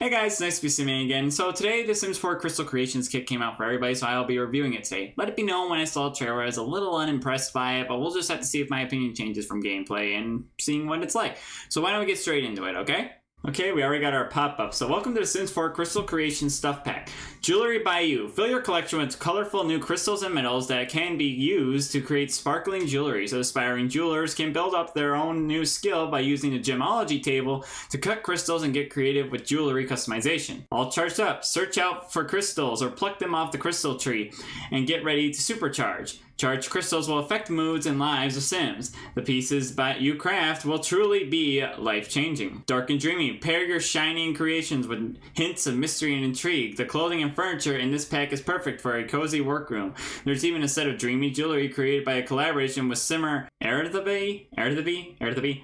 Hey guys, nice to be seeing you again. So today, the Sims 4 Crystal Creations kit came out for everybody, so I'll be reviewing it today. Let it be known when I saw the trailer, I was a little unimpressed by it, but we'll just have to see if my opinion changes from gameplay and seeing what it's like. So why don't we get straight into it, okay? Okay, we already got our pop-up. So welcome to the Sims 4 Crystal Creations Stuff Pack. Jewelry by you. Fill your collection with colorful new crystals and metals that can be used to create sparkling jewelry. So aspiring jewelers can build up their own new skill by using the gemology table to cut crystals and get creative with jewelry customization. All charged up. Search out for crystals or pluck them off the crystal tree and get ready to supercharge. Charged crystals will affect moods and lives of Sims. The pieces you craft will truly be life-changing. Dark and dreamy. Pair your shining creations with hints of mystery and intrigue. The clothing and furniture in this pack is perfect for a cozy workroom. There's even a set of dreamy jewelry created by a collaboration with Simmer Erdaby.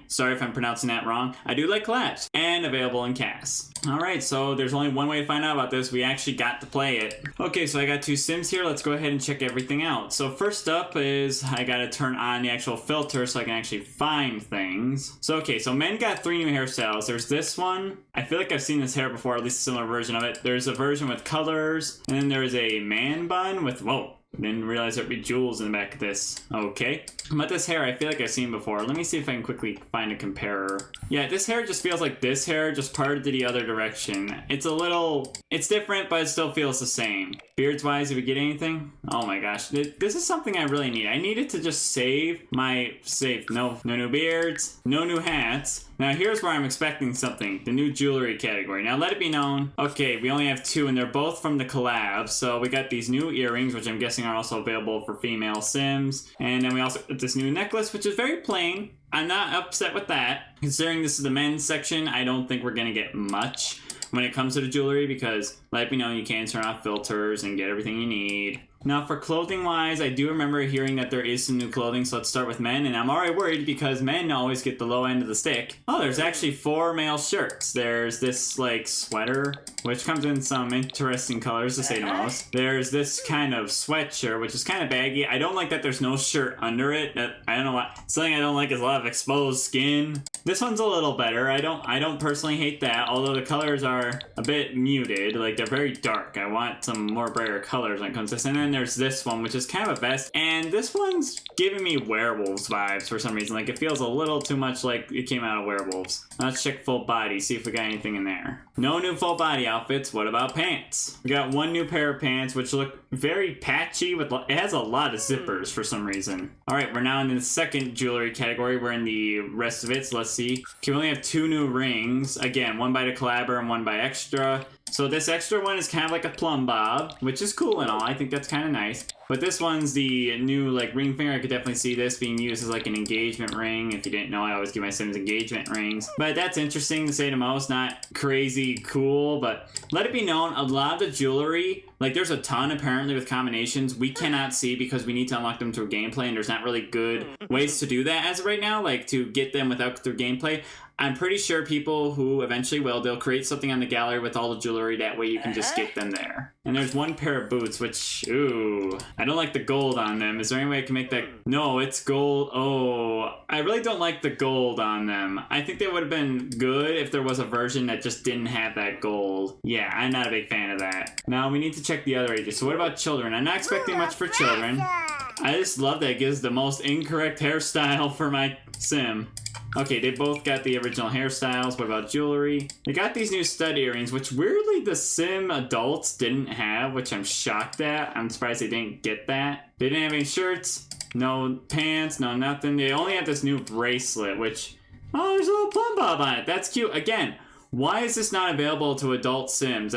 Sorry if I'm pronouncing that wrong. I do like collabs. And available in casts. Alright, so there's only one way to find out about this. We actually got to play it. Okay, so I got two Sims here. Let's go ahead and check everything out. So first up is I gotta turn on the actual filter so I can actually find things. So okay, so men got 3 new hairstyles. There's this one. I feel like I've seen this hair before, at least a similar version of it. There's a version with colors, and then there's a man bun with, whoa. I didn't realize there'd be jewels in the back of this. Okay. But this hair, I feel like I've seen before. Let me see if I can quickly find a comparer. Yeah, this hair just feels like this hair, just parted to the other direction. It's different, but it still feels the same. Beards-wise, did we get anything? Oh my gosh. This is something I really need. I needed to just save. No new beards, no new hats. Now here's where I'm expecting something. The new jewelry category. Now let it be known. Okay, we only have 2 and they're both from the collab. So we got these new earrings, which I'm guessing are also available for female Sims. And then we also got this new necklace, which is very plain. I'm not upset with that. Considering this is the men's section, I don't think we're gonna get much when it comes to the jewelry because let me know you can turn off filters and get everything you need. Now for clothing wise, I do remember hearing that there is some new clothing, so let's start with men, and I'm already worried because men always get the low end of the stick. Oh, there's actually 4 male shirts. There's this like sweater, which comes in some interesting colors to say the most. There's this kind of sweatshirt, which is kind of baggy. I don't like that there's no shirt under it. I don't know why. Something I don't like is a lot of exposed skin. This one's a little better. I don't personally hate that, although the colors are a bit muted. Like they're very dark. I want some more brighter colors when it comes to this. And then there's this one, which is kind of a vest, and this one's giving me werewolves vibes for some reason. Like it feels a little too much like it came out of werewolves. Let's check full body, see if we got anything in there. No new full body outfits. What about pants? We got 1 new pair of pants, which look very patchy. It has a lot of zippers for some reason. All right, we're now in the second jewelry category. We're in the rest of it, so let's see. Okay, we only have 2 new rings. Again, 1 by the collaborator and 1 by extra. So this extra one is kind of like a plumb bob, which is cool and all. I think that's kind of nice. But this one's the new like ring finger. I could definitely see this being used as like an engagement ring. If you didn't know, I always give my Sims engagement rings. But that's interesting to say the most. Not crazy cool, but let it be known, a lot of the jewelry, like there's a ton apparently with combinations we cannot see because we need to unlock them through gameplay, and there's not really good ways to do that as of right now, like to get them without through gameplay. I'm pretty sure people who eventually will, they'll create something on the gallery with all the jewelry, that way you can just get them there. And there's 1 pair of boots, which, ooh, I don't like the gold on them. Is there any way I can make that? No, it's gold. Oh, I really don't like the gold on them. I think they would have been good if there was a version that just didn't have that gold. Yeah, I'm not a big fan of that. Now we need to check the other ages. So what about children? I'm not expecting much for children. I just love that it gives the most incorrect hairstyle for my Sim. Okay, they both got the original hairstyles. What about jewelry? They got these new stud earrings, which weirdly the Sim adults didn't have, which I'm shocked at. I'm surprised they didn't get that. They didn't have any shirts, no pants, no nothing. They only have this new bracelet, which, oh, there's a little plumb bob on it. That's cute. Again, why is this not available to adult Sims?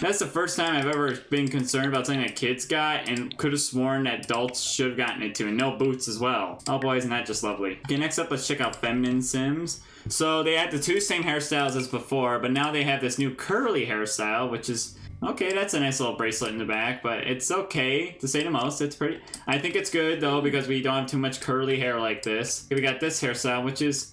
That's the first time I've ever been concerned about something that kids got and could have sworn that adults should have gotten it too. And no boots as well. Oh boy, isn't that just lovely. Okay, next up, let's check out feminine Sims. So they had the 2 same hairstyles as before, but now they have this new curly hairstyle, which is, okay, that's a nice little bracelet in the back, but it's okay to say the most. It's pretty, I think it's good though, because we don't have too much curly hair like this. Okay, we got this hairstyle, which is,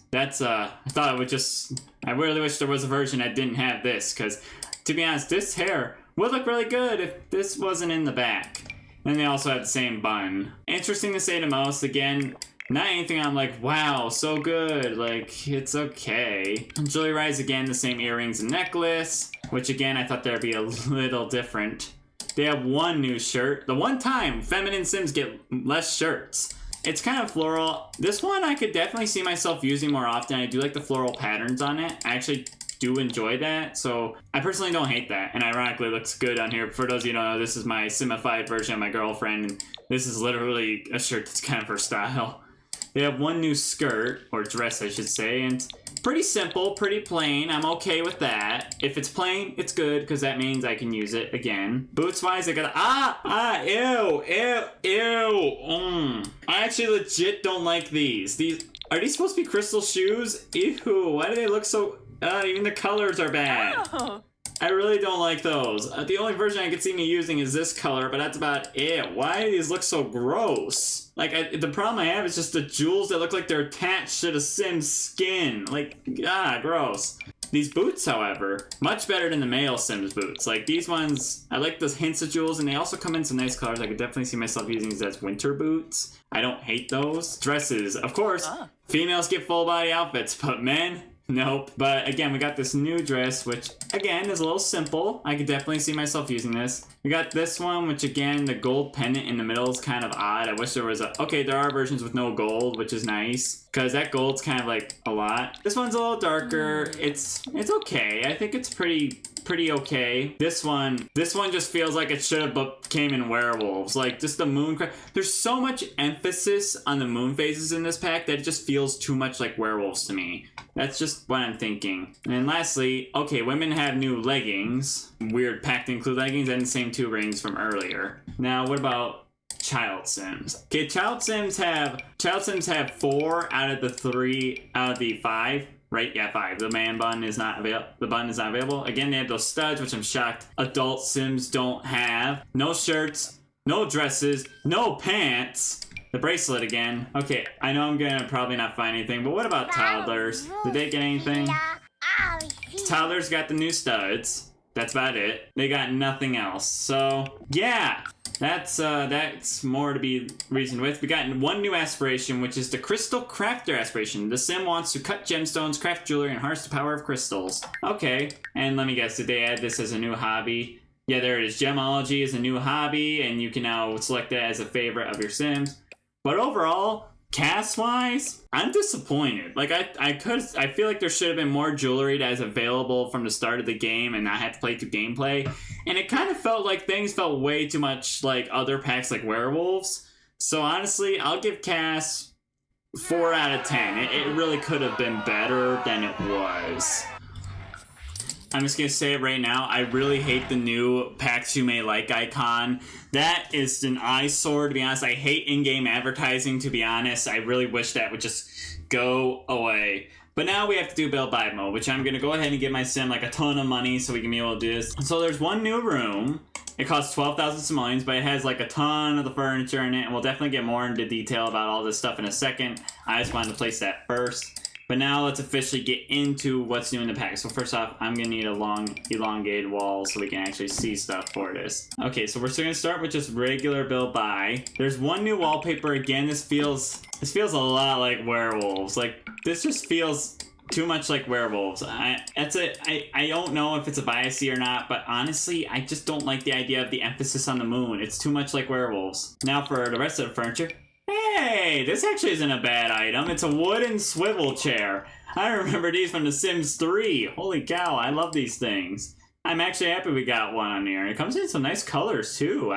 I really wish there was a version that didn't have this, because to be honest, this hair would look really good if this wasn't in the back. And they also have the same bun. Interesting to say the most. Again, Not anything I'm like, wow, so good. Like, it's okay. Jewelry Rise again, the same earrings and necklace. which again, I thought that'd be a little different. They have one new shirt. The one time feminine Sims get less shirts. It's kind of floral. This one I could definitely see myself using more often. I do like the floral patterns on it. I actually do enjoy that, so I personally don't hate that, and ironically looks good on here. For those of you who don't know, this is my Simified version of my girlfriend, and this is literally a shirt that's kind of her style. They have one new skirt, or dress I should say, and pretty simple, pretty plain. I'm okay with that. If it's plain, it's good, because that means I can use it again. Boots-wise, I got ew. I actually legit don't like these. Are these supposed to be crystal shoes? Ew, why do they look so... even the colors are bad. Oh. I really don't like those. The only version I could see me using is this color, but that's about it. Why do these look so gross? Like, the problem I have is just the jewels that look like they're attached to the Sim's skin. Like, gross. These boots, however, much better than the male Sims boots. Like, these ones, I like those hints of jewels, and they also come in some nice colors. I could definitely see myself using these as winter boots. I don't hate those. Dresses, of course, females get full body outfits, but men... Nope. But again, we got this new dress, which again is a little simple. I could definitely see myself using this. We got this one, which again, the gold pendant in the middle is kind of odd. I wish there was okay, there are versions with no gold, which is nice, because that gold's kind of like a lot. This one's a little darker. It's okay. I think it's pretty okay. This one just feels like it should have came in werewolves. Like, just the moon. There's so much emphasis on the moon phases in this pack that it just feels too much like werewolves to me. That's just what I'm thinking. And then lastly, okay, women have new leggings. Weird pack to include leggings and the same 2 rings from earlier. Now, what about Child Sims? Okay, Child Sims have 4 out of the 5. Right? Yeah, 5. The bun is not available. Again, they have those studs, which I'm shocked adult Sims don't have. No shirts, no dresses, no pants. The bracelet again. Okay, I know I'm gonna probably not find anything, but what about toddlers? Did they get anything? Toddlers got the new studs. That's about it. They got nothing else. So, yeah. That's more to be reasoned with. We got one new aspiration, which is the Crystal Crafter aspiration. The Sim wants to cut gemstones, craft jewelry, and harness the power of crystals. Okay, and let me guess, did they add this as a new hobby? Yeah, there it is. Gemology is a new hobby, and you can now select that as a favorite of your Sims. But overall, cast-wise, I'm disappointed. Like, I feel like there should have been more jewelry that is available from the start of the game and not have to play through gameplay. And it kind of felt like things felt way too much like other packs like werewolves. So honestly, I'll give cast 4 out of 10. It really could have been better than it was. I'm just gonna say it right now, I really hate the new packs you may like icon. That is an eyesore, to be honest. I hate in-game advertising, to be honest. I really wish that would just go away. But now we have to do build buy mode, which I'm gonna go ahead and give my Sim like a ton of money so we can be able to do this. So there's one new room. It costs 12,000 simoleons, but it has like a ton of the furniture in it, and we'll definitely get more into detail about all this stuff in a second. I just wanted to place that first. But now let's officially get into what's new in the pack. So first off, I'm gonna need a long elongated wall so we can actually see stuff for this. Okay, so we're still gonna start with just regular build buy. There's one new wallpaper. Again, this feels a lot like werewolves. Like, this just feels too much like werewolves. I don't know if it's a biasy or not, but honestly, I just don't like the idea of the emphasis on the moon. It's too much like werewolves. Now for the rest of the furniture. Hey, this actually isn't a bad item. It's a wooden swivel chair. I remember these from The Sims 3. Holy cow, I love these things. I'm actually happy we got one on here. It comes in some nice colors too.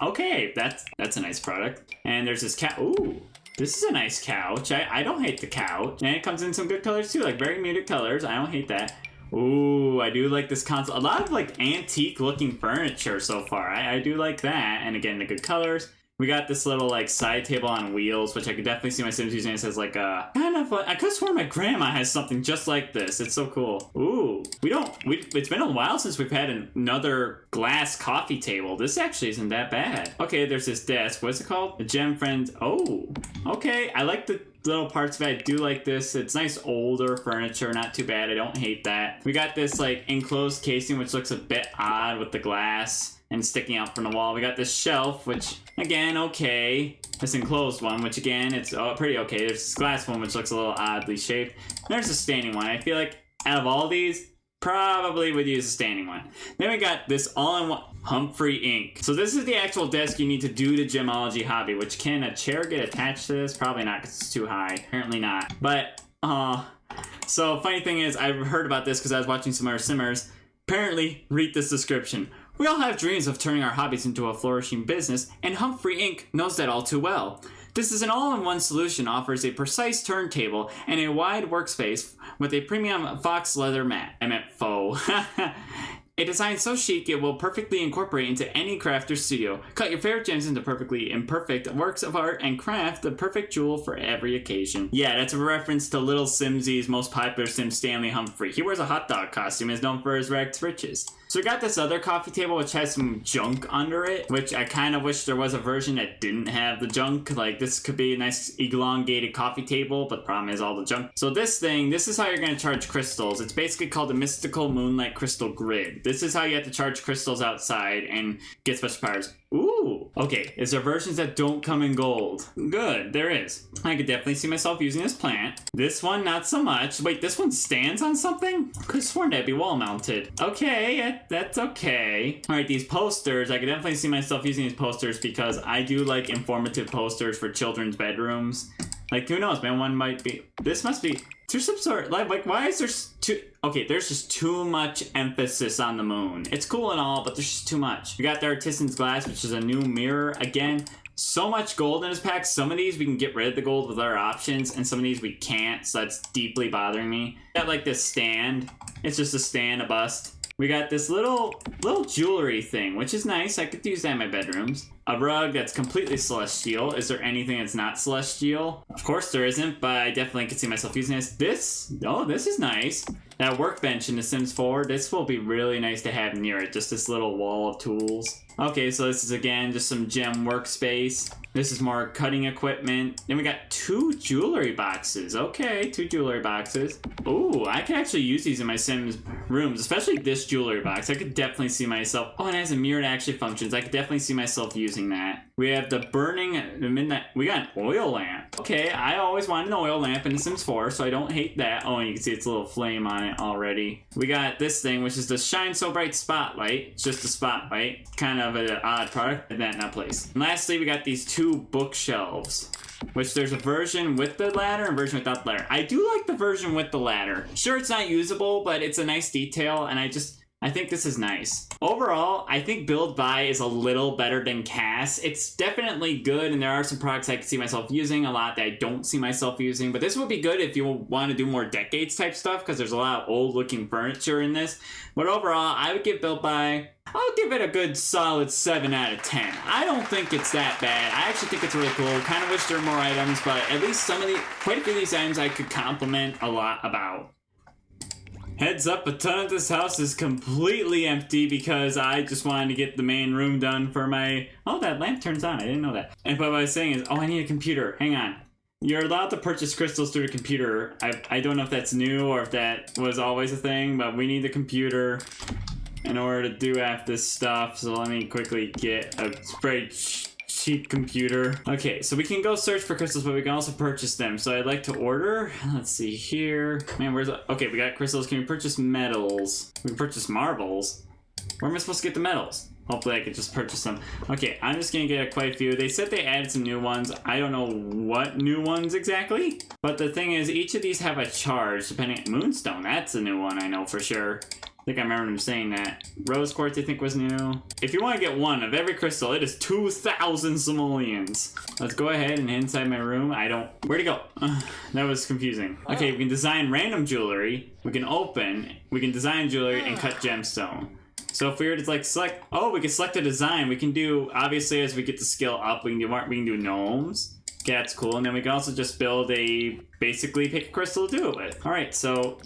Okay, that's a nice product. And there's this couch. Ooh, this is a nice couch. I don't hate the couch. And it comes in some good colors too, like very muted colors. I don't hate that. Ooh, I do like this console. A lot of like antique looking furniture so far. I do like that. And again, the good colors. We got this little like side table on wheels, which I could definitely see my Sims using this as like a kind of. I could swear my grandma has something just like this. It's so cool. Ooh, it's been a while since we've had another glass coffee table. This actually isn't that bad. Okay, there's this desk. What's it called? The Gem Friend. Oh, okay. I like the little parts of it. I do like this. It's nice older furniture, not too bad. I don't hate that. We got this like enclosed casing, which looks a bit odd with the glass and sticking out from the wall. We got this shelf, which again, okay. This enclosed one, which again, it's pretty okay. There's this glass one, which looks a little oddly shaped. There's a standing one. I feel like out of all these, probably would use a standing one. Then we got this all-in-one Humphrey ink. So this is the actual desk you need to do the gemology hobby, which can a chair get attached to this? Probably not because it's too high. Apparently not. But, so funny thing is, I've heard about this because I was watching some other simmers. Apparently, read this description. We all have dreams of turning our hobbies into a flourishing business, and Humphrey Inc. knows that all too well. This is an all-in-one solution, offers a precise turntable and a wide workspace with a premium fox leather mat. I meant faux. A design so chic it will perfectly incorporate into any craft or studio. Cut your favorite gems into perfectly imperfect works of art and craft the perfect jewel for every occasion. Yeah, that's a reference to Little Simsy's most popular sim, Stanley Humphrey. He wears a hot dog costume and is known for his rags riches. So we got this other coffee table which has some junk under it, which I kind of wish there was a version that didn't have the junk. Like, this could be a nice elongated coffee table, but the problem is all the junk. So this is how you're going to charge crystals. It's basically called the Mystical Moonlight Crystal Grid. This is how you have to charge crystals outside and get special powers. Ooh, okay, is there versions that don't come in gold? Good, there is. I could definitely see myself using this plant. This one, not so much. Wait, this one stands on something? I could have sworn that'd be wall mounted. Okay, that's okay. All right, these posters, I could definitely see myself using these posters because I do like informative posters for children's bedrooms. Like, who knows, man, one might be, this must be, there's some sort, like, why is there too, okay, there's just too much emphasis on the moon. It's cool and all, but there's just too much. We got the Artisan's Glass, which is a new mirror. Again, so much gold in this pack. Some of these we can get rid of the gold with our options, and some of these we can't, so that's deeply bothering me. Got like this stand. It's just a stand, a bust. We got this little jewelry thing, which is nice. I could use that in my bedrooms. A rug that's completely celestial. Is there anything that's not celestial? Of course there isn't, but I definitely could see myself using this. This is nice. That workbench in The Sims 4, this will be really nice to have near it. Just this little wall of tools. Okay, so this is again just some gem workspace. This is more cutting equipment. Then we got 2 jewelry boxes. Okay, 2 jewelry boxes. Ooh, I could actually use these in my Sims rooms, especially this jewelry box. I could definitely see myself. Oh, and it has a mirror that actually functions. I could definitely see myself using that. We have the midnight. We got an oil lamp. Okay, I always wanted an oil lamp in The Sims 4, so I don't hate that. Oh, and you can see it's a little flame on it already. We got this thing, which is the Shine So Bright Spotlight. It's just a spotlight. Kind of an odd product in that place. And lastly, we got these 2 bookshelves, which there's a version with the ladder and a version without the ladder. I do like the version with the ladder. Sure, it's not usable, but it's a nice detail, and I think this is nice. Overall, I think Build Buy is a little better than Cass. It's definitely good, and there are some products I can see myself using, a lot that I don't see myself using, but this would be good if you want to do more decades type stuff, because there's a lot of old looking furniture in this. But overall, I would give Build Buy, I'll give it a good solid 7 out of 10. I don't think it's that bad. I actually think it's really cool. Kind of wish there were more items, but at least quite a few of these items I could compliment a lot about. Heads up, a ton of this house is completely empty because I just wanted to get the main room done for my... Oh, that lamp turns on. I didn't know that. And what I was saying is, oh, I need a computer. Hang on. You're allowed to purchase crystals through a computer. I don't know if that's new or if that was always a thing, but we need a computer in order to do half this stuff. So let me quickly get a cheap computer. Okay, so we can go search for crystals, but we can also purchase them. So I'd like to order. Let's see here. Man, where's the... Okay, we got crystals. Can we purchase metals? We can purchase marbles. Where am I supposed to get the metals? Hopefully I could just purchase them. Okay, I'm just gonna get quite a few. They said they added some new ones. I don't know what new ones exactly. But the thing is, each of these have a charge depending... Moonstone, that's a new one I know for sure. I think I remember him saying that. Rose quartz, I think, was new. If you want to get one of every crystal, it is 2,000 simoleons. Let's go ahead and inside my room. Where'd it go? That was confusing. Okay, we can design random jewelry. We can design jewelry and cut gemstone. So if we were to like select, we can select a design. We can do, obviously, as we get the skill up, we can do gnomes. Okay, that's cool. And then we can also just build basically pick a crystal to do it with. All right, so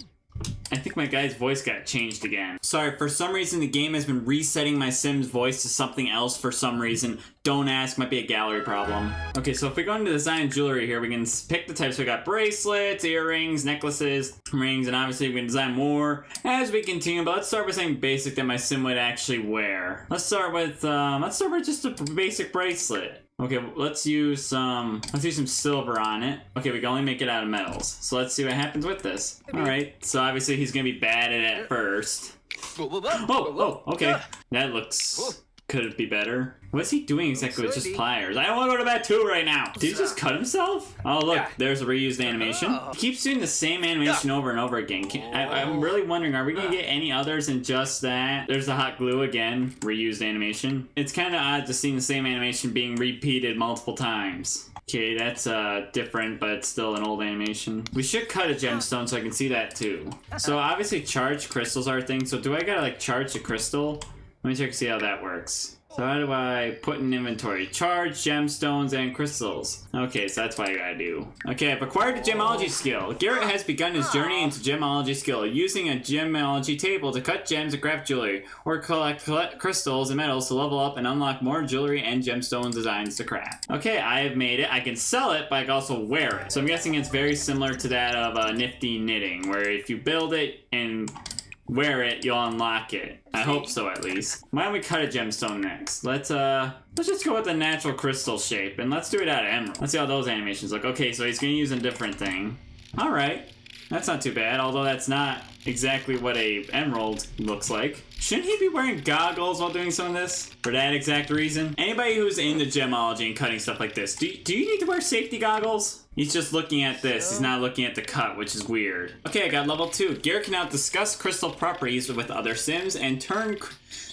I think my guy's voice got changed again. Sorry, for some reason the game has been resetting my Sim's voice to something else for some reason. Don't ask, might be a gallery problem. Okay, so if we go into design jewelry here, we can pick the types. We got bracelets, earrings, necklaces, rings, and obviously we can design more as we continue. But let's start with something basic that my Sim would actually wear. Let's start with just a basic bracelet. Okay, let's use some silver on it. Okay, we can only make it out of metals. So let's see what happens with this. All right, so obviously he's gonna be bad at it at first. Oh, okay. That looks... Could it be better? What's he doing exactly with just pliers? I don't want to go to bed too right now. Did he just cut himself? Oh, look, there's a reused animation. He keeps doing the same animation over and over again. I'm really wondering, are we going to get any others than just that? There's the hot glue again, reused animation. It's kind of odd just seeing the same animation being repeated multiple times. Okay, that's different, but it's still an old animation. We should cut a gemstone so I can see that too. So obviously charged crystals are a thing. So do I gotta like charge a crystal? Let me check and see how that works. So how do I put in inventory? Charge, gemstones, and crystals. Okay, so that's what I gotta do. Okay, I've acquired a gemology skill. Garrett has begun his journey into gemology skill, using a gemology table to cut gems and craft jewelry, or collect crystals and metals to level up and unlock more jewelry and gemstone designs to craft. Okay, I have made it. I can sell it, but I can also wear it. So I'm guessing it's very similar to that of nifty knitting, where if you build it and wear it, you'll unlock it. I hope so, at least. Why don't we cut a gemstone next? Let's just go with the natural crystal shape, and let's do it out of emerald. Let's see how those animations look. Okay, so he's gonna use a different thing. All right, that's not too bad, although that's not exactly what a emerald looks like. Shouldn't he be wearing goggles while doing some of this? For that exact reason? Anybody who's into gemology and cutting stuff like this, do you need to wear safety goggles? He's just looking at this. He's not looking at the cut, which is weird. Okay, I got level 2. Garrett can now discuss crystal properties with other Sims and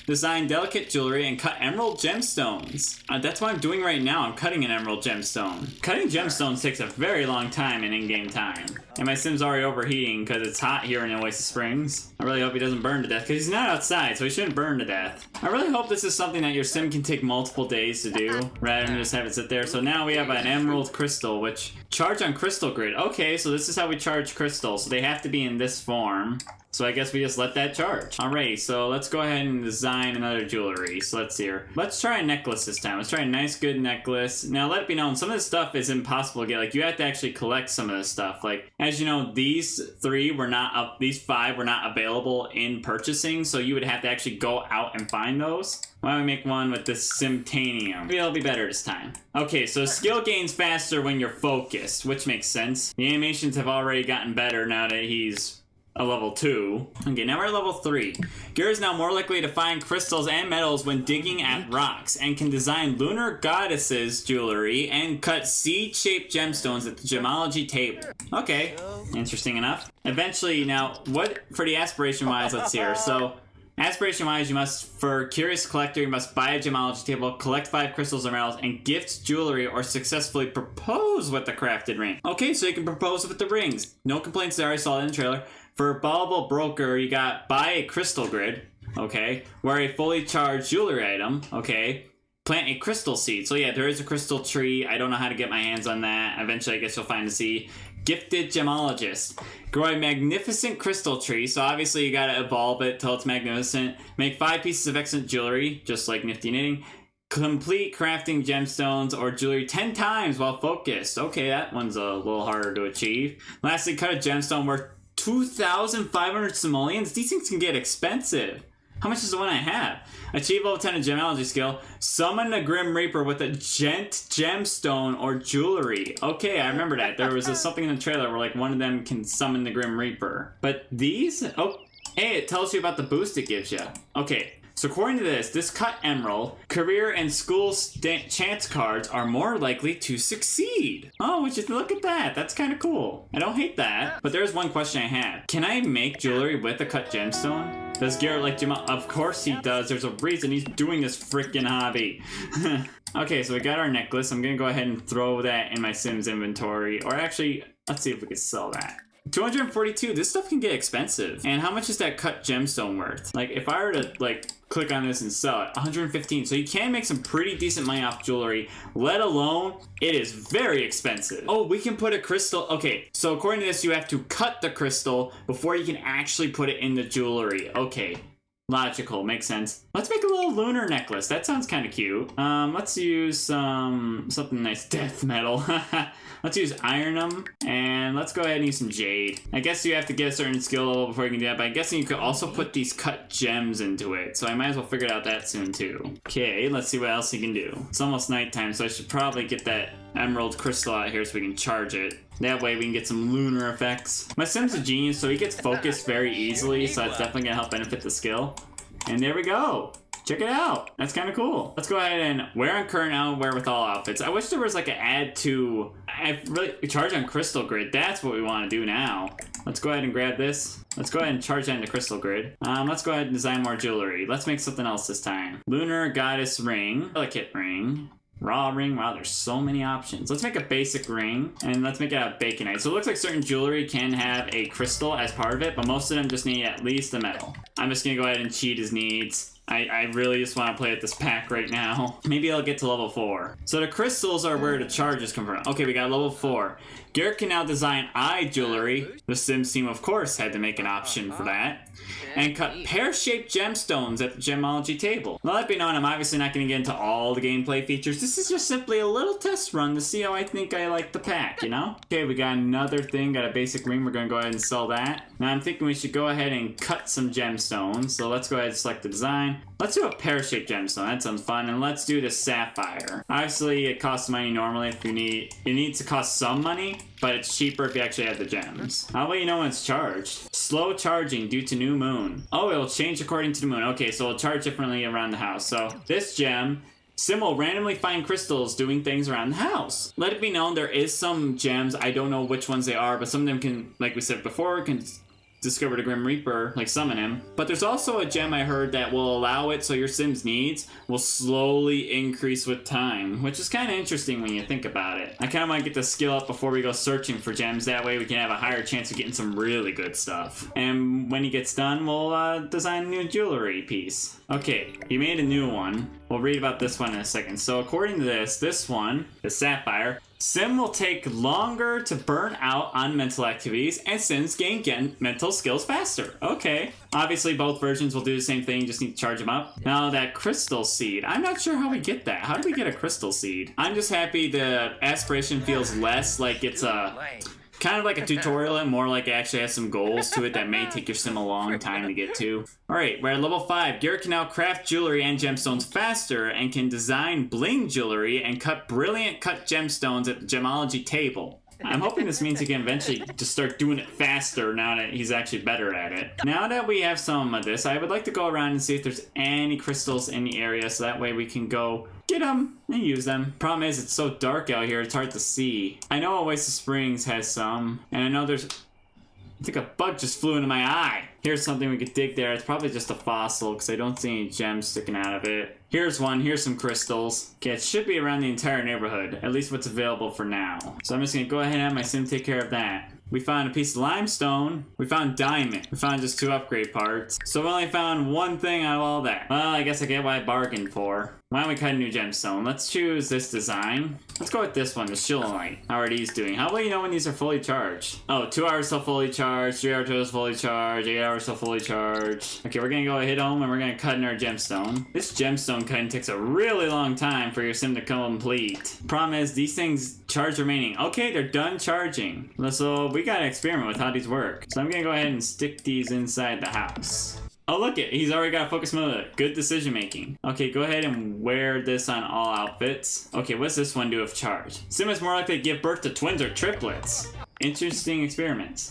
design delicate jewelry and cut emerald gemstones. That's what I'm doing right now. I'm cutting an emerald gemstone. Cutting gemstones takes a very long time in in-game time. And my Sim's already overheating because it's hot here in Oasis Springs. I really hope he doesn't burn to death because he's not outside, so he shouldn't burn to death. I really hope this is something that your Sim can take multiple days to do rather than just have it sit there. So now we have an emerald crystal, which charge on crystal grid. Okay, so this is how we charge crystals. So they have to be in this form. So I guess we just let that charge. Alrighty, so let's go ahead and design another jewelry. So let's see here. Let's try a necklace this time. Let's try a nice, good necklace. Now, let it be known, some of this stuff is impossible to get. Like, you have to actually collect some of this stuff. Like, as you know, these 5 were not available in purchasing. So you would have to actually go out and find those. Why don't we make one with this Simtanium? Maybe it'll be better this time. Okay, so skill gains faster when you're focused, which makes sense. The animations have already gotten better now that he's a level 2. Okay, now we're at level 3. Garrett is now more likely to find crystals and metals when digging at rocks, and can design lunar goddesses jewelry and cut seed-shaped gemstones at the gemology table. Okay, interesting enough. Eventually, now, what for the aspiration-wise, let's see here. So, aspiration-wise, you must, for curious collector, you must buy a gemology table, collect 5 crystals or metals, and gift jewelry or successfully propose with the crafted ring. Okay, so you can propose with the rings. No complaints there, I saw it in the trailer. For Bauble Broker, you got buy a crystal grid, okay, wear a fully charged jewelry item, okay, plant a crystal seed. So yeah, there is a crystal tree. I don't know how to get my hands on that. Eventually, I guess you'll find the seed. Gifted Gemologist. Grow a magnificent crystal tree, so obviously you gotta evolve it till it's magnificent. Make 5 pieces of excellent jewelry, just like Nifty Knitting. Complete crafting gemstones or jewelry 10 times while focused. Okay, that one's a little harder to achieve. Lastly, cut a gemstone worth 2,500 simoleons. These things can get expensive. How much is the one I have? Achieve level 10 of gemology skill. Summon a Grim Reaper with a gemstone or jewelry. Okay, I remember that. There was something in the trailer where like one of them can summon the Grim Reaper. But these? Oh, hey, it tells you about the boost it gives you. Okay. So according to this cut emerald, career and school chance cards are more likely to succeed. Oh, would you look at that? That's kind of cool. I don't hate that. But there's one question I had. Can I make jewelry with a cut gemstone? Does Garrett like gemology? Of course he does. There's a reason he's doing this freaking hobby. Okay, so we got our necklace. I'm gonna go ahead and throw that in my Sims inventory. Or actually, let's see if we can sell that. 242. This stuff can get expensive. And how much is that cut gemstone worth? Like, if I were to, like, click on this and sell it, 115. So you can make some pretty decent money off jewelry, let alone it is very expensive. Oh, we can put a crystal. Okay, so according to this, you have to cut the crystal before you can actually put it in the jewelry. Okay. Logical, makes sense. Let's make a little lunar necklace. That sounds kind of cute. Let's use something nice. Death metal. Let's use ironum, and let's go ahead and use some jade. I guess you have to get a certain skill level before you can do that, but I'm guessing you could also put these cut gems into it, so I might as well figure out that soon too. Okay, let's see what else you can do. It's almost nighttime, so I should probably get that emerald crystal out here so we can charge it. That way we can get some lunar effects. My Sim's a genius, so he gets focused very easily, so that's definitely gonna help benefit the skill. And there we go. Check it out. That's kind of cool. Let's go ahead and wear on current out wherewithal outfits. I wish there was like an add to, I really charge on crystal grid. That's what we want to do now. Let's go ahead and grab this. Let's go ahead and charge that into crystal grid. Let's go ahead and design more jewelry. Let's make something else this time. Lunar goddess ring, delicate ring, raw ring. Wow, there's so many options. Let's make a basic ring, and let's make it out of baconite. So it looks like certain jewelry can have a crystal as part of it, but most of them just need at least a metal. I'm just gonna go ahead and cheat his needs. I really just want to play with this pack right now. Maybe I'll get to level 4. So the crystals are where the charges come from. Okay, we got level 4. Garrett can now design eye jewelry. The Sims team, of course, had to make an option for that. And cut pear-shaped gemstones at the gemology table. Now, let me know, I'm obviously not going to get into all the gameplay features. This is just simply a little test run to see how I think I like the pack, you know? Okay, we got another thing, got a basic ring. We're going to go ahead and sell that. Now, I'm thinking we should go ahead and cut some gemstones. So let's go ahead and select the design. Let's do a pear-shaped gemstone. That sounds fun. And let's do the sapphire. Obviously, it costs money normally if you need... It needs to cost some money, but it's cheaper if you actually have the gems. I'll let you know when it's charged. Slow charging due to new moon. Oh, it'll change according to the moon. Okay, so it'll charge differently around the house. So this gem, Sim will randomly find crystals doing things around the house. Let it be known there is some gems. I don't know which ones they are, but some of them can, like we said before, can discover the Grim Reaper, like summon him. But there's also a gem I heard that will allow it so your Sim's needs will slowly increase with time, which is kind of interesting when you think about it. I kind of want to get the skill up before we go searching for gems. That way we can have a higher chance of getting some really good stuff. And when he gets done, we'll design a new jewelry piece. Okay, he made a new one. We'll read about this one in a second. So according to this one, the sapphire, Sim will take longer to burn out on mental activities, and Sims gain mental skills faster. Okay. Obviously, both versions will do the same thing, just need to charge them up. Now, that crystal seed, I'm not sure how we get that. How do we get a crystal seed? I'm just happy the aspiration feels less like it's a... kind of like a tutorial and more like it actually has some goals to it that may take your Sim a long time to get to. Alright, we're at level 5. Garrett can now craft jewelry and gemstones faster and can design bling jewelry and cut brilliant cut gemstones at the gemology table. I'm hoping this means he can eventually just start doing it faster now that he's actually better at it. Now that we have some of this, I would like to go around and see if there's any crystals in the area so that way we can go get them and use them. Problem is, it's so dark out here, it's hard to see. I know Oasis Springs has some, and I know there's... I think a bug just flew into my eye. Here's something we could dig there. It's probably just a fossil because I don't see any gems sticking out of it. Here's one. Here's some crystals. Okay, it should be around the entire neighborhood. At least what's available for now. So I'm just going to go ahead and have my Sim take care of that. We found a piece of limestone. We found diamond. We found just 2 upgrade parts. So we only found one thing out of all that. Well, I guess I get what I bargained for. Why don't we cut a new gemstone? Let's choose this design. Let's go with this one, the Shilonite. How are these doing? How will you know when these are fully charged? Oh, 2 hours till fully charged, 3 hours till fully charged, 8 hours till fully charged. Okay, we're gonna go hit home and we're gonna cut in our gemstone. This gemstone cutting takes a really long time for your Sim to complete. Problem is, these things charge remaining. Okay, they're done charging. So we gotta experiment with how these work. So I'm gonna go ahead and stick these inside the house. Oh, look it. He's already got focus mode. Good decision making. Okay, go ahead and wear this on all outfits. Okay, what's this one do if charged? Sim is more likely to give birth to twins or triplets. Interesting experiments.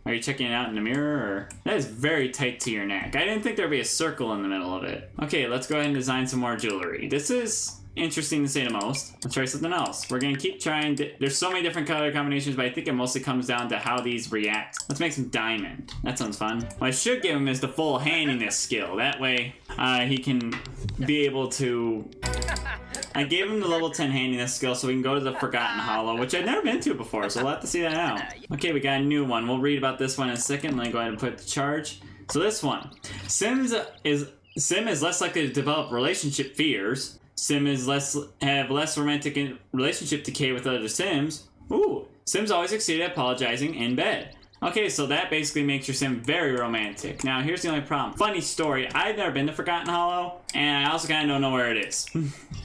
Are you checking it out in the mirror? Or... That is very tight to your neck. I didn't think there'd be a circle in the middle of it. Okay, let's go ahead and design some more jewelry. This is interesting to say the most. Let's try something else. We're gonna keep trying. There's so many different color combinations, but I think it mostly comes down to how these react. Let's make some diamond. That sounds fun. What I should give him is the full handiness skill. That way, he can be able to... I gave him the level 10 handiness skill so we can go to the Forgotten Hollow, which I've never been to before, so we'll have to see that out. Okay, we got a new one. We'll read about this one in a second. Let me go ahead and put the charge. So this one. Sim is less likely to develop relationship fears. Sim is have less romantic relationship decay with other Sims. Ooh, Sims always succeed at apologizing in bed. Okay, so that basically makes your sim very romantic. Now, here's the only problem. Funny story, I've never been to Forgotten Hollow, and I also kind of don't know where it is.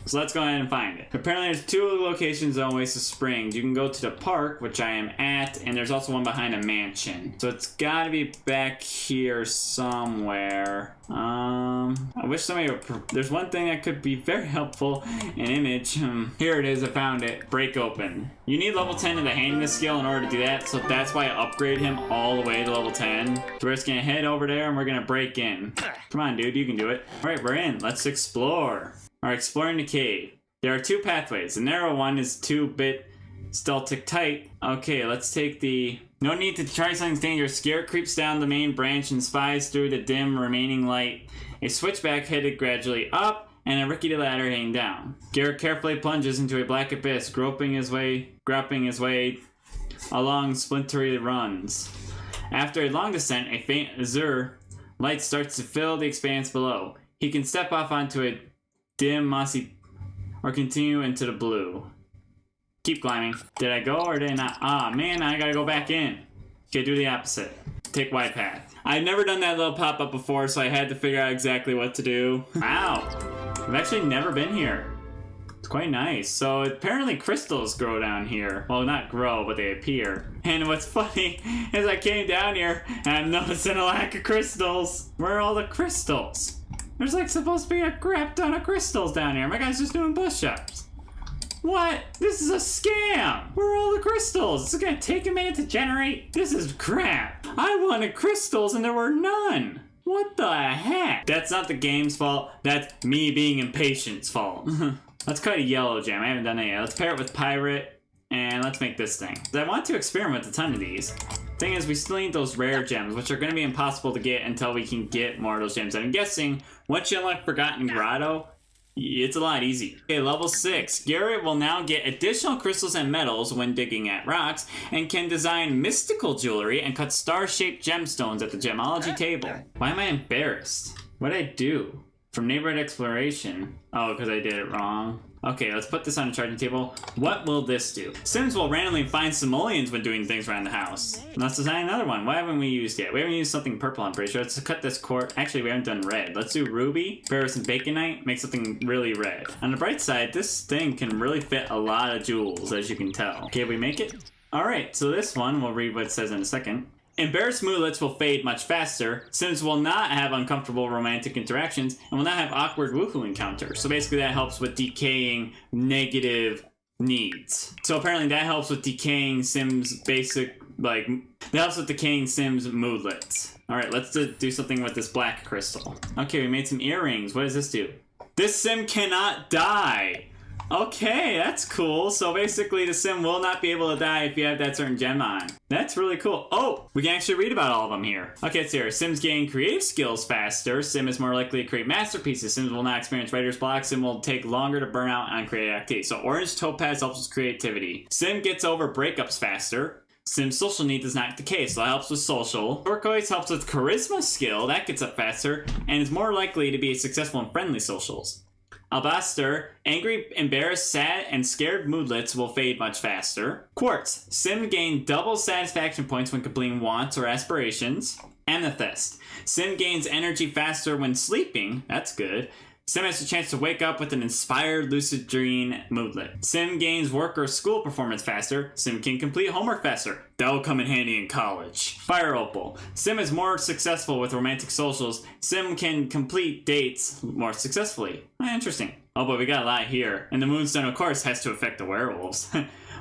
So let's go ahead and find it. Apparently, there's 2 locations on Oasis Springs. You can go to the park, which I am at, and there's also one behind a mansion. So it's gotta be back here somewhere. I wish somebody would... There's one thing that could be very helpful. An image. Here it is, I found it. Break open. You need level 10 in the handiness skill in order to do that, so that's why I upgraded him all the way to level 10. So we're just gonna head over there and we're gonna break in. Come on, dude, you can do it. Alright, we're in. Let's explore. Alright, exploring the cave. There are 2 pathways. The narrow one is 2-bit stealthic tight. Okay, let's take the... No need to try something dangerous. Garrett creeps down the main branch and spies through the dim remaining light. A switchback headed gradually up, and a rickety ladder hanging down. Garrett carefully plunges into a black abyss, groping his way along splintery runs. After a long descent, a faint azure light starts to fill the expanse below. He can step off onto a dim, mossy, or continue into the blue. Keep climbing. Did I go or did I not? Ah, man, I gotta go back in. Okay, do the opposite. Take wide path. I've never done that little pop-up before, so I had to figure out exactly what to do. Wow. I've actually never been here. It's quite nice. So apparently crystals grow down here. Well, not grow, but they appear. And what's funny is I came down here and I'm noticing a lack of crystals. Where are all the crystals? There's like supposed to be a crap ton of crystals down here. My guy's just doing push-ups. What? This is a scam! Where are all the crystals? This is gonna take a minute to generate? This is crap. I wanted crystals and there were none. What the heck? That's not the game's fault. That's me being impatient's fault. Let's cut a yellow gem. I haven't done that yet. Let's pair it with pirate and let's make this thing. I want to experiment with a ton of these. Thing is, we still need those rare gems, which are going to be impossible to get until we can get more of those gems. And I'm guessing once you unlock Forgotten Grotto, it's a lot easier. Okay, level 6. Garrett will now get additional crystals and metals when digging at rocks, and can design mystical jewelry and cut star-shaped gemstones at the gemology table. Why am I embarrassed? What did I do? From neighborhood exploration. Oh, because I did it wrong. Okay, let's put this on a charging table. What will this do? Sims will randomly find simoleons when doing things around the house. Let's design another one. What haven't we used yet? We haven't used something purple, I'm pretty sure. Let's cut this quartz. Actually, we haven't done red. Let's do ruby, pair with some baconite, make something really red. On the bright side, this thing can really fit a lot of jewels, as you can tell. Okay, we make it? Alright, so this one, we'll read what it says in a second. Embarrassed moodlets will fade much faster. Sims will not have uncomfortable romantic interactions and will not have awkward woohoo encounters. So basically that helps with decaying negative needs. So apparently that helps with decaying Sims that helps with decaying Sims moodlets. Alright, let's do something with this black crystal. Okay, we made some earrings. What does this do? This Sim cannot die! Okay, that's cool. So basically the Sim will not be able to die if you have that certain gem on. That's really cool. Oh, we can actually read about all of them here. Okay, it's here. Sims gain creative skills faster. Sim is more likely to create masterpieces. Sims will not experience writer's block. Sim will take longer to burn out on creative activity. So orange topaz helps with creativity. Sim gets over breakups faster. Sim's social need does not decay, so that helps with social. Turquoise helps with charisma skill. That gets up faster and is more likely to be successful in friendly socials. Alabaster, angry, embarrassed, sad, and scared moodlets will fade much faster. Quartz, Sim gain double satisfaction points when completing wants or aspirations. Amethyst, Sim gains energy faster when sleeping. That's good. Sim has a chance to wake up with an inspired lucid dream moodlet. Sim gains work or school performance faster. Sim can complete homework faster. That will come in handy in college. Fire Opal. Sim is more successful with romantic socials. Sim can complete dates more successfully. Interesting. Oh, but we got a lot here. And the Moonstone, of course, has to affect the werewolves.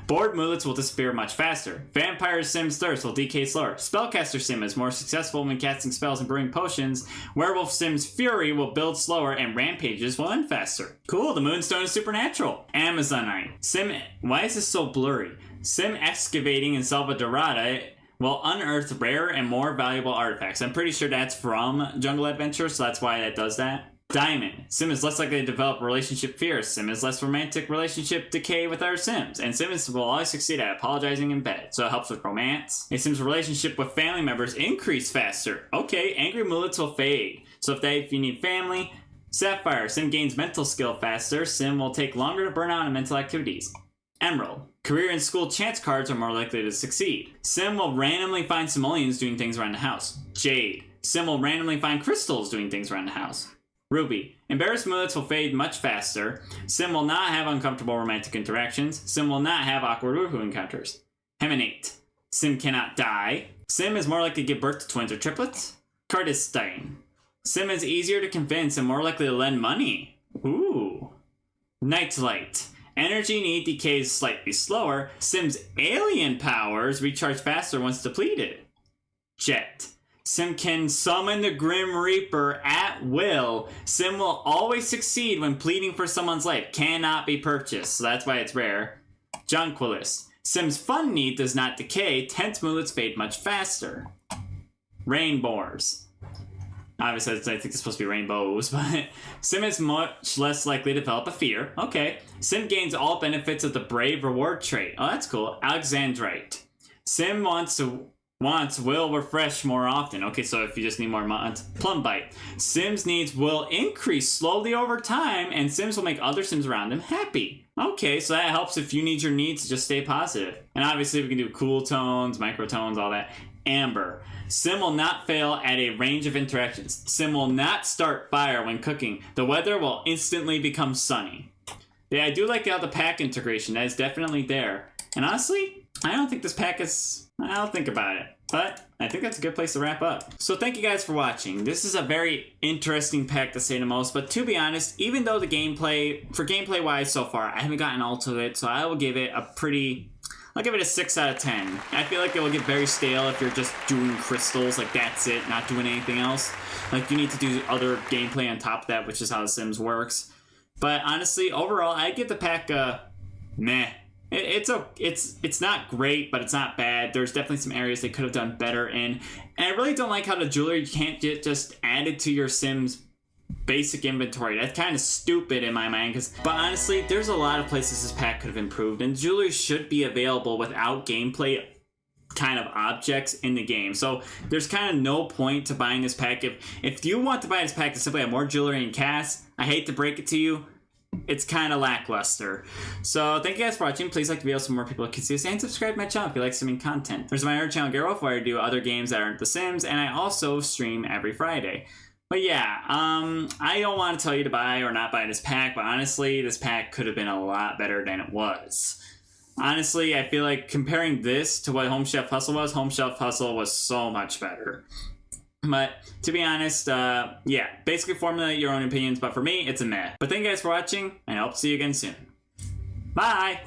Bored moodlets will disappear much faster. Vampire Sim's thirst will decay slower. Spellcaster Sim is more successful when casting spells and brewing potions. Werewolf Sim's fury will build slower and rampages will end faster. Cool, the Moonstone is supernatural. Amazonite. Sim, why is this so blurry? Sim excavating in Selva Dorada will unearth rare and more valuable artifacts. I'm pretty sure that's from Jungle Adventure, so that's why that does that. Diamond. Sim is less likely to develop relationship fears. Sim is less romantic relationship decay with other Sims. And Sims will always succeed at apologizing in bed, so it helps with romance. A Sim's relationship with family members increase faster. Okay, angry moodlets will fade. So if you need family. Sapphire. Sim gains mental skill faster. Sim will take longer to burn out on mental activities. Emerald. Career and school chance cards are more likely to succeed. Sim will randomly find simoleons doing things around the house. Jade. Sim will randomly find crystals doing things around the house. Ruby. Embarrassed moods will fade much faster. Sim will not have uncomfortable romantic interactions. Sim will not have awkward woohoo encounters. Heminate. Sim cannot die. Sim is more likely to give birth to twins or triplets. Cardistine. Sim is easier to convince and more likely to lend money. Ooh. Nightlight. Energy need decays slightly slower. Sim's alien powers recharge faster once depleted. Jet. Sim can summon the Grim Reaper at will. Sim will always succeed when pleading for someone's life. Cannot be purchased, so that's why it's rare. Jonquilus. Sim's fun need does not decay. Tense moods fade much faster. Rainbows. Obviously, I think it's supposed to be rainbows, but Sim is much less likely to develop a fear. Okay. Sim gains all benefits of the Brave reward trait. Oh, that's cool. Alexandrite. Sim will refresh more often. Okay, so if you just need more mods. Plum Bite. Sim's needs will increase slowly over time, and Sims will make other Sims around him happy. Okay, so that helps if you need your needs to just stay positive. And obviously we can do cool tones, microtones, all that. Amber. Sim will not fail at a range of interactions. Sim will not start fire when cooking. The weather will instantly become sunny. Yeah, I do like how the pack integration. That is definitely there. And honestly, I don't think this pack is... I'll think about it. But I think that's a good place to wrap up. So thank you guys for watching. This is a very interesting pack to say the most. But to be honest, even though the gameplay wise so far, I haven't gotten all to it. So I will give it I'll give it a 6 out of 10. I feel like it will get very stale if you're just doing crystals, like that's it, not doing anything else. Like you need to do other gameplay on top of that, which is how The Sims works. But honestly, overall, I give the pack a meh. It's not great, but it's not bad. There's definitely some areas they could have done better in. And I really don't like how the jewelry can't get just added to your Sims basic inventory. That's kind of stupid in my mind. But honestly, there's a lot of places this pack could have improved, and jewelry should be available without gameplay kind of objects in the game. So there's kind of no point to buying this pack. If you want to buy this pack to simply have more jewelry and casts, I hate to break it to you, it's kind of lackluster. So thank you guys for watching. Please like the video so more people can see this, and subscribe to my channel if you like streaming content. There's my other channel, Garrett, where I do other games that aren't The Sims, and I also stream every Friday. But yeah, I don't want to tell you to buy or not buy this pack, but honestly, this pack could have been a lot better than it was. Honestly, I feel like comparing this to what Home Chef Hustle was so much better. But to be honest, yeah, basically formulate your own opinions, but for me, it's a meh. But thank you guys for watching, and I hope to see you again soon. Bye!